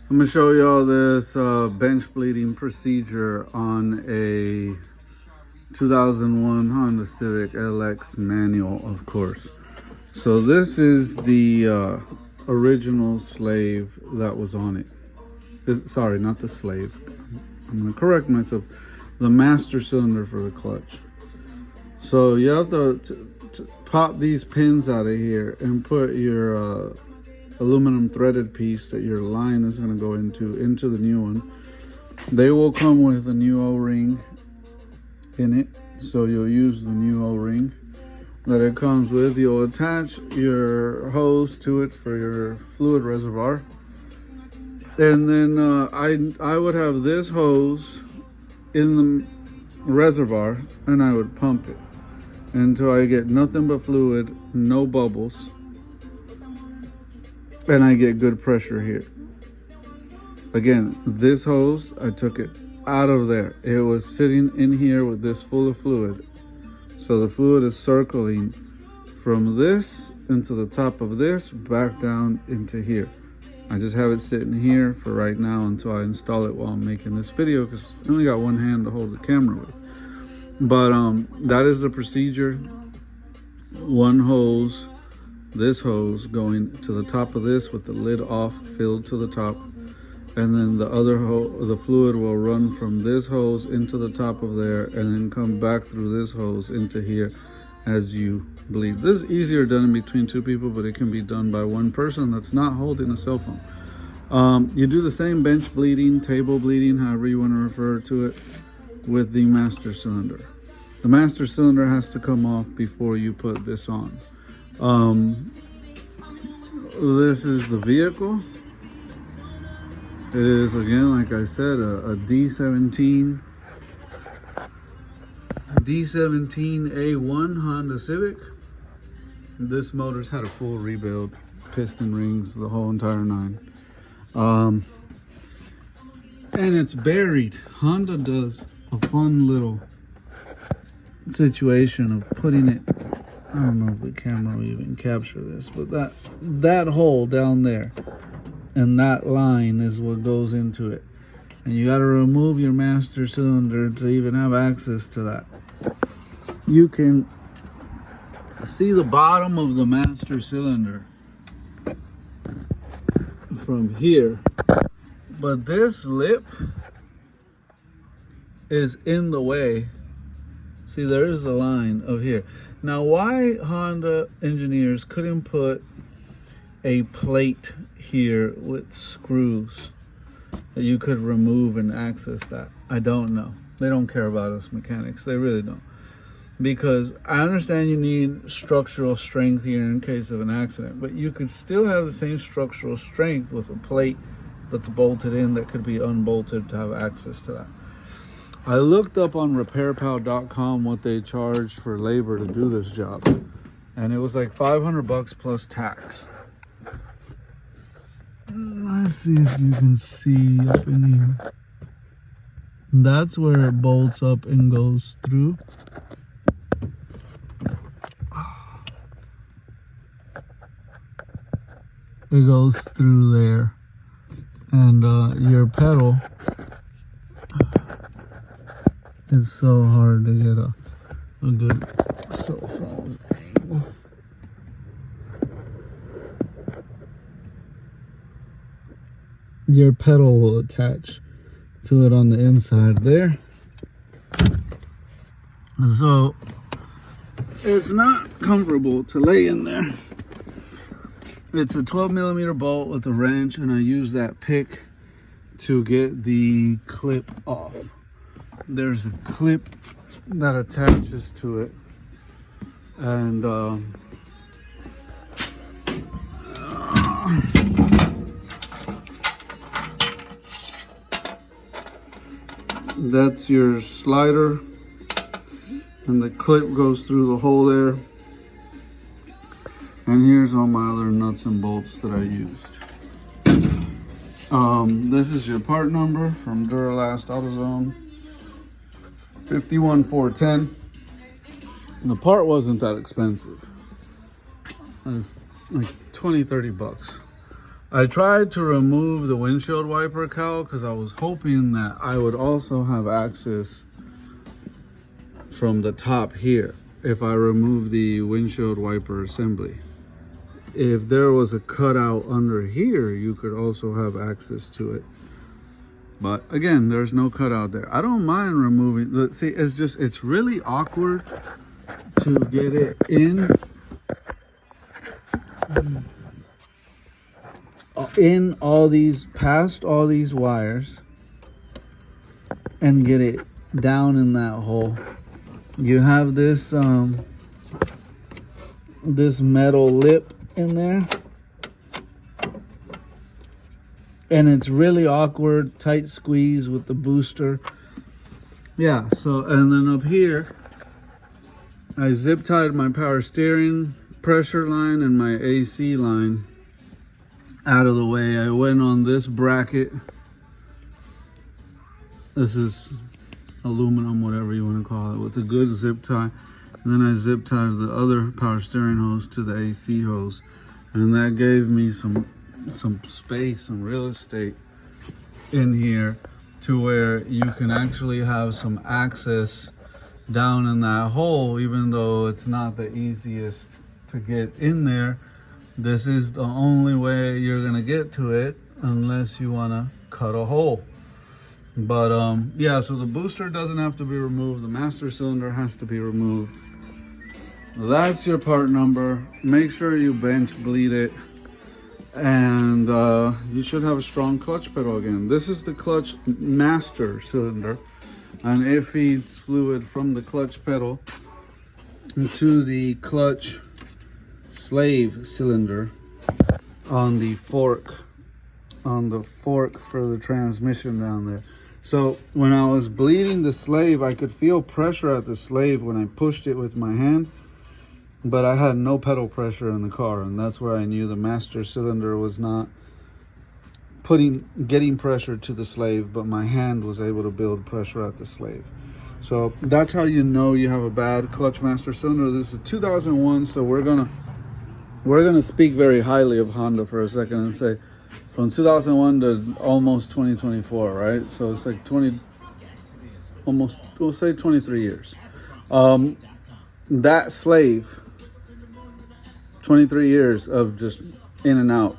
I'm gonna show y'all this bench bleeding procedure on a 2001 Honda Civic LX manual, of course. So this is the original slave that was on it. Sorry, not the slave. I'm gonna correct myself. The master cylinder for the clutch. So you have to pop these pins out of here and put your aluminum threaded piece that your line is going to go into the new one. They will come with a new O-ring in it, so you'll use the new O-ring that it comes with. You'll attach your hose to it for your fluid reservoir, and then I would have this hose in the reservoir and I would pump it until I get nothing but fluid, no bubbles, and I get good pressure here. Again, this hose, I took it out of there. It was sitting in here with this full of fluid. So the fluid is circling from this into the top of this, back down into here. I just have it sitting here for right now until I install it while I'm making this video, because I only got one hand to hold the camera with. But that is the procedure. One hose, this hose going to the top of this with the lid off, filled to the top, and then the other the fluid will run from this hose into the top of there and then come back through this hose into here as you bleed. This is easier done in between two people, but it can be done by one person that's not holding a cell phone. You do the same bench bleeding, table bleeding, however you want to refer to it, with the master cylinder. The master cylinder has to come off before you put this on. This is the vehicle. It is, again, like I said, a D17 A1 Honda Civic. This motor's had a full rebuild, piston rings, the whole entire nine. And it's buried. Honda does a fun little situation of putting it, I don't know if the camera will even capture this, but that hole down there and that line is what goes into it, and you got to remove your master cylinder to even have access to that. You can see the bottom of the master cylinder from here, but this lip is in the way. See, there is a line of here. Now, why Honda engineers couldn't put a plate here with screws that you could remove and access that, I don't know. They don't care about us mechanics. They really don't. Because I understand you need structural strength here in case of an accident, but you could still have the same structural strength with a plate that's bolted in that could be unbolted to have access to that. I looked up on repairpal.com what they charge for labor to do this job, and it was like $500 plus tax. Let's see if you can see up in here. That's where it bolts up and goes through. It goes through there, and your pedal, it's so hard to get a good cell phone angle. Your pedal will attach to it on the inside there. So it's not comfortable to lay in there. It's a 12mm bolt with a wrench, and I use that pick to get the clip off. There's a clip that attaches to it, and that's your slider, and the clip goes through the hole there. And here's all my other nuts and bolts that I used. This is your part number from Duralast AutoZone, 51410. The part wasn't that expensive. It was like $20-30. I tried to remove the windshield wiper cowl because I was hoping that I would also have access from the top here if I remove the windshield wiper assembly. If there was a cutout under here, you could also have access to it. But again, there's no cutout there. I don't mind removing. Let's see, it's really awkward to get it in all these, past all these wires, and get it down in that hole. You have this this metal lip in there, and it's really awkward, tight squeeze with the booster. Yeah, so, and then up here I zip tied my power steering pressure line and my AC line out of the way. I went on this bracket. This is aluminum, whatever you want to call it, with a good zip tie. And then I zip tied the other power steering hose to the AC hose. And that gave me some space, some real estate in here to where you can actually have some access down in that hole, even though it's not the easiest to get in there. This is the only way you're gonna get to it unless you wanna cut a hole. But yeah, so the booster doesn't have to be removed. The master cylinder has to be removed. That's your part number. Make sure you bench bleed it. And you should have a strong clutch pedal again. This is the clutch master cylinder, and it feeds fluid from the clutch pedal to the clutch slave cylinder on the fork for the transmission down there. So when I was bleeding the slave, I could feel pressure at the slave when I pushed it with my hand, but I had no pedal pressure in the car, and that's where I knew the master cylinder was not getting pressure to the slave, but my hand was able to build pressure at the slave. So that's how you know you have a bad clutch master cylinder. This is 2001, so we're gonna speak very highly of Honda for a second and say from 2001 to almost 2024, right? So it's like we'll say 23 years. That slave, 23 years of just in and out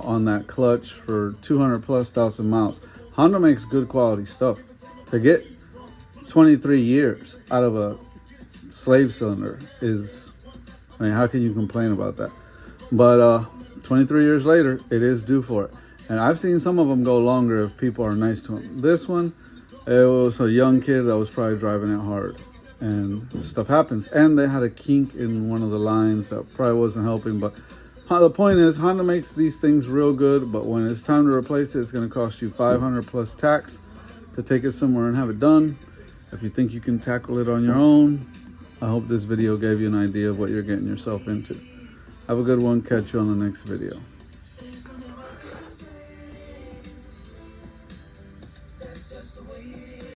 on that clutch for 200,000+ miles. Honda makes good quality stuff. To get 23 years out of a slave cylinder is, I mean, how can you complain about that? But 23 years later, it is due for it. And I've seen some of them go longer if people are nice to them. This one, it was a young kid that was probably driving it hard, and stuff happens. And they had a kink in one of the lines that probably wasn't helping. But the point is, Honda makes these things real good, but when it's time to replace it, it's going to cost you $500+ tax to take it somewhere and have it done. If you think you can tackle it on your own, I hope this video gave you an idea of what you're getting yourself into. Have a good one. Catch you on the next video.